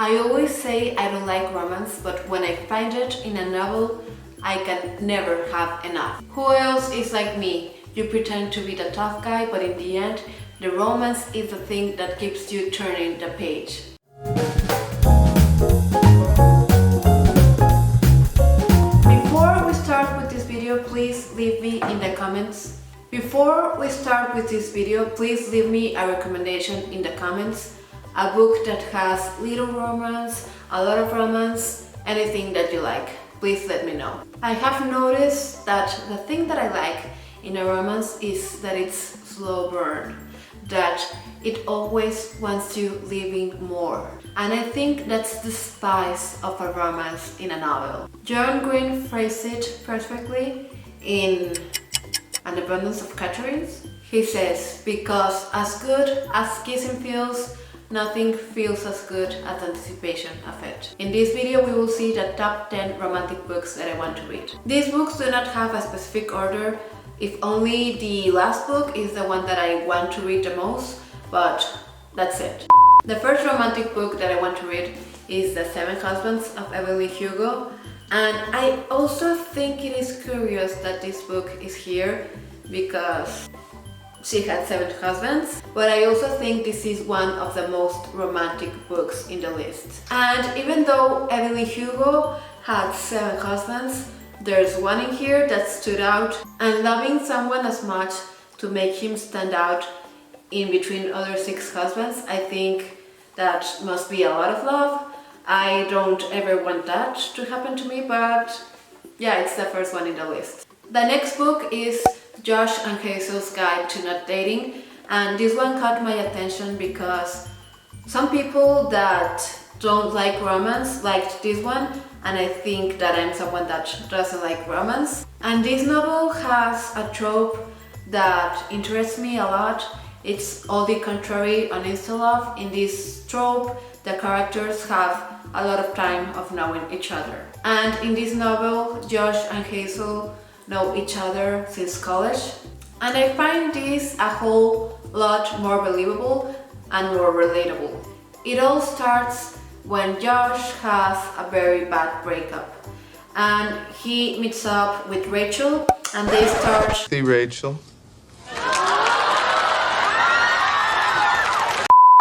I always say I don't like romance, but when I find it in a novel, I can never have enough. Who else is like me? You pretend to be the tough guy, but in the end, the romance is the thing that keeps you turning the page. Before we start with this video, please leave me in the comments. Before we start with this video, please leave me a recommendation in the comments. A book that has little romance, a lot of romance, anything that you like. Please let me know. I have noticed that the thing that I like in a romance is that it's slow burn, that it always wants you living more. And I think that's the spice of a romance in a novel. John Green phrased it perfectly in An Abundance of Catherines. He says, because as good as kissing feels, nothing feels as good as anticipation of it. In this video we will see the top 10 romantic books that I want to read. These books do not have a specific order, if only the last book is the one that I want to read the most, but that's it. The first romantic book that I want to read is The Seven Husbands of Evelyn Hugo, and I also think it is curious that this book is here because she had 7 husbands, but I also think this is one of the most romantic books in the list. And even though Evelyn Hugo had 7 husbands, there's one in here that stood out, and loving someone as much to make him stand out in between other 6 husbands, I think that must be a lot of love. I don't ever want that to happen to me, but yeah, it's the first one in the list. The next book is Josh and Hazel's Guide to Not Dating, and this one caught my attention because some people that don't like romance liked this one, and I think that I'm someone that doesn't like romance. And this novel has a trope that interests me a lot. It's all the contrary on insta-love. In this trope, the characters have a lot of time of knowing each other. And in this novel, Josh and Hazel know each other since college. And I find this a whole lot more believable and more relatable. It all starts when Josh has a very bad breakup. And he meets up with Rachel and they start... See Rachel?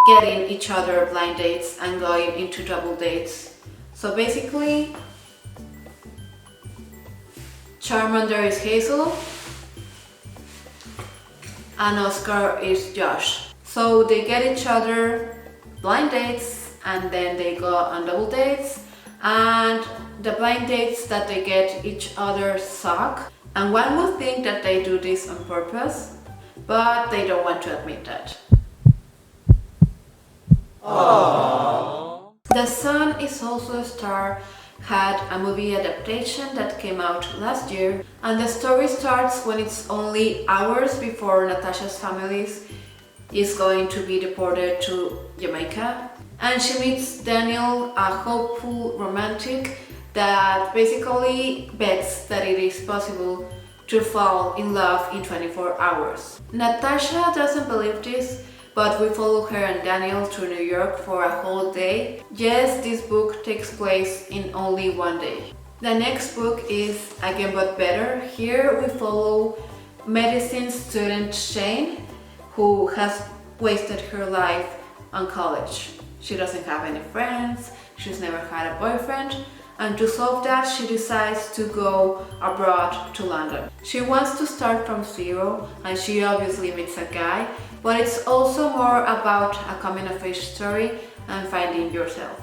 getting each other blind dates and going into double dates. So basically, Charmander is Hazel and Oscar is Josh. So they get each other blind dates and then they go on double dates, and the blind dates that they get each other suck, and one would think that they do this on purpose, but they don't want to admit that. Aww. The Sun is Also a Star had a movie adaptation that came out last year, and the story starts when it's only hours before Natasha's family is going to be deported to Jamaica, and she meets Daniel, a hopeful romantic that basically bets that it is possible to fall in love in 24 hours. Natasha doesn't believe this, but we follow her and Daniel to New York for a whole day. Yes, this book takes place in only one day. The next book is Again But Better. Here we follow medicine student Shane, who has wasted her life on college. She doesn't have any friends, she's never had a boyfriend, and to solve that she decides to go abroad to London. She wants to start from zero, and she obviously meets a guy, but it's also more about a coming-of-age story and finding yourself.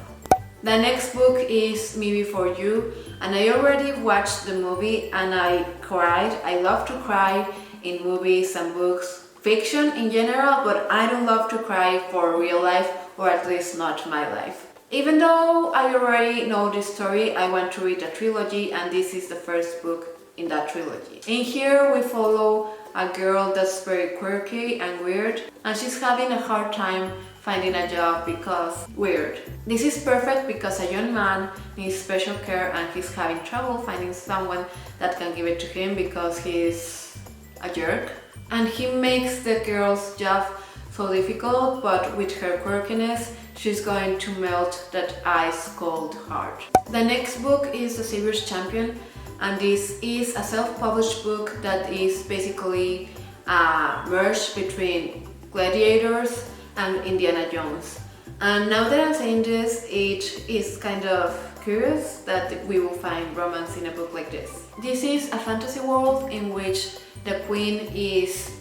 The next book is Me Before You, and I already watched the movie and I cried. I love to cry in movies and books, fiction in general, but I don't love to cry for real life, or at least not my life. Even though I already know this story, I want to read the trilogy, and this is the first book in that trilogy. In here we follow a girl that's very quirky and weird, and she's having a hard time finding a job because weird. This is perfect because a young man needs special care and he's having trouble finding someone that can give it to him because he's a jerk. And he makes the girl's job so difficult, but with her quirkiness, she's going to melt that ice cold heart. The next book is The Savior's Champion, and this is a self-published book that is basically a merge between Gladiators and Indiana Jones. And now that I'm saying this, it is kind of curious that we will find romance in a book like this. This is a fantasy world in which the queen is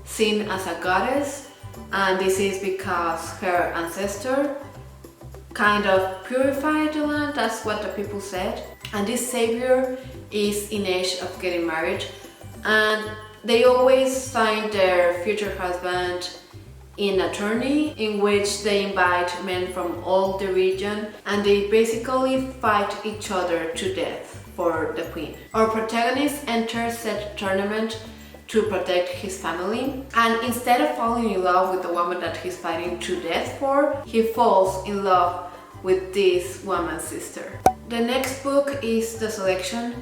seen as a goddess, and this is because her ancestor kind of purified the land, that's what the people said. And this savior is in age of getting married, and they always find their future husband in a tourney in which they invite men from all the region, and they basically fight each other to death for the queen. Our protagonist enters that tournament to protect his family, and instead of falling in love with the woman that he's fighting to death for, he falls in love with this woman's sister. The next book is The Selection,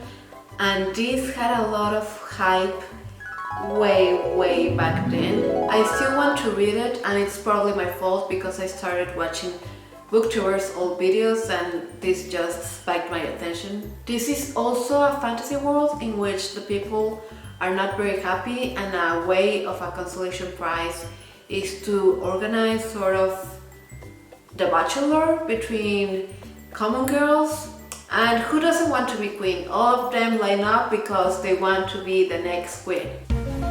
and this had a lot of hype way back then. I still want to read it, and it's probably my fault because I started watching booktubers' old videos and this just spiked my attention. This is also a fantasy world in which the people are not very happy, and a way of a consolation prize is to organize sort of the Bachelor between common girls. And who doesn't want to be queen? All of them line up because they want to be the next queen.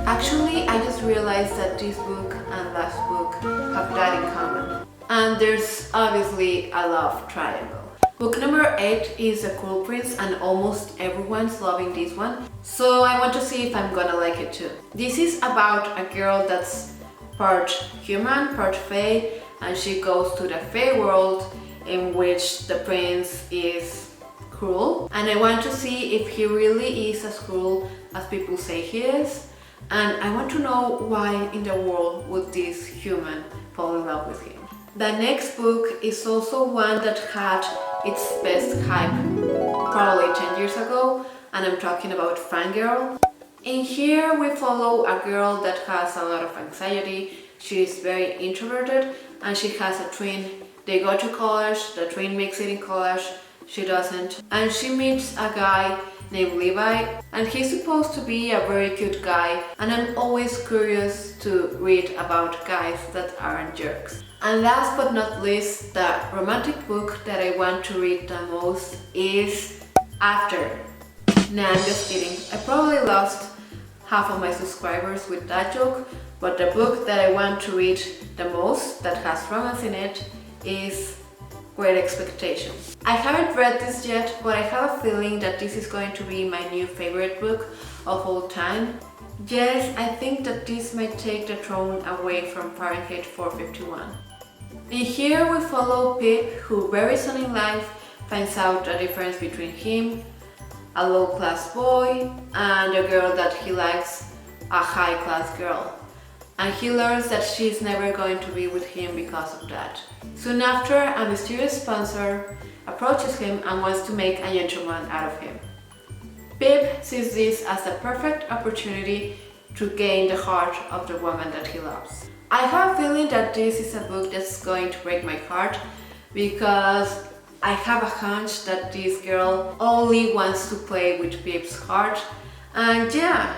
Actually, I just realized that this book and last book have that in common. And there's obviously a love triangle. Book number 8 is The Culprit, and almost everyone's loving this one. So I want to see if I'm gonna like it too. This is about a girl that's part human, part fae, and she goes to the fae world in which the prince is cruel. And I want to see if he really is as cruel as people say he is. And I want to know why in the world would this human fall in love with him. The next book is also one that had its best hype probably 10 years ago, and I'm talking about Fangirl. In here we follow a girl that has a lot of anxiety. She is very introverted and she has a twin. They go to college, the twin makes it in college, she doesn't. And she meets a guy named Levi, and he's supposed to be a very cute guy, and I'm always curious to read about guys that aren't jerks. And last but not least, the romantic book that I want to read the most is After. Nah, I'm just kidding. I probably lost half of my subscribers with that joke, but the book that I want to read the most that has romance in it is Great Expectations. I haven't read this yet, but I have a feeling that this is going to be my new favorite book of all time. Yes, I think that this might take the throne away from Fahrenheit 451. In here we follow Pip, who very soon in life finds out the difference between him, a low-class boy, and a girl that he likes, a high-class girl. And he learns that she's never going to be with him because of that. Soon after, a mysterious sponsor approaches him and wants to make a gentleman out of him. Pip sees this as the perfect opportunity to gain the heart of the woman that he loves. I have a feeling that this is a book that's going to break my heart, because I have a hunch that this girl only wants to play with Pip's heart, and yeah,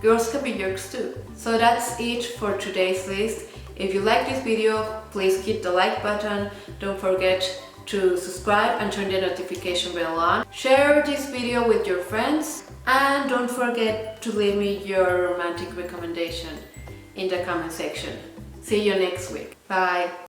girls can be jerks too. So that's it for today's list. If you like this video, please hit the like button, don't forget to subscribe and turn the notification bell on. Share this video with your friends, and don't forget to leave me your romantic recommendation in the comment section. See you next week. Bye!